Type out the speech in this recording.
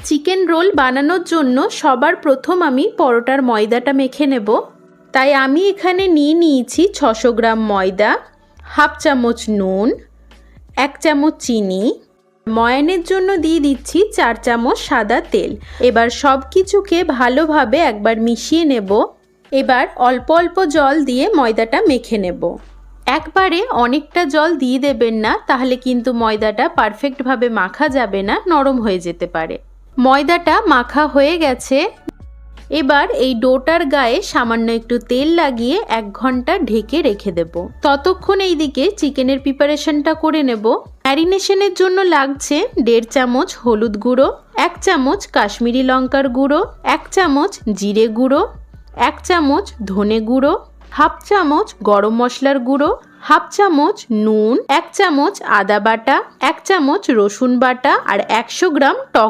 Chicken roll বানানোর জন্য সবার প্রথম আমি পরোটার ময়দাটা মেখে নেব। তাই আমি এখানে নিয়েছি 600 গ্রাম ময়দা, হাফ চামচ নুন, 1 চামচ চিনি, ময়ানের জন্য দিয়ে দিচ্ছি 4 চামচ সাদা তেল। এবার সব কিছুকে ভালোভাবে একবার মিশিয়ে নেব। এবার অল্প অল্প জল দিয়ে ময়দাটা মেখে নেব। একবারে অনেকটা জল দিয়ে দেবেন না, তাহলে কিন্তু ময়দাটা পারফেক্টভাবে মাখা যাবে না, নরম হয়ে যেতে পারে। ময়দাটা মাখা হয়ে গেছে। এবার এই ডোটার গায়ে সামান্য একটু তেল লাগিয়ে 1 ঘন্টা ঢেকে রেখে দেব। ততক্ষণ এইদিকে চিকেনের প্রিপারেশনটা করে নেব। ম্যারিনেশনের জন্য লাগছে 1.5 চামচ হলুদ গুঁড়ো, 1 চামচ কাশ্মীরি লঙ্কার গুঁড়ো, 1 চামচ জিরে গুঁড়ো, 1 চামচ ধনে গুঁড়ো, হাফ চামচ গরম মশলার গুঁড়ো, হাফ চামচ নুন, 1 চামচ আদা বাটা, 1 চামচ রসুন বাটা আর 100 গ্রাম টক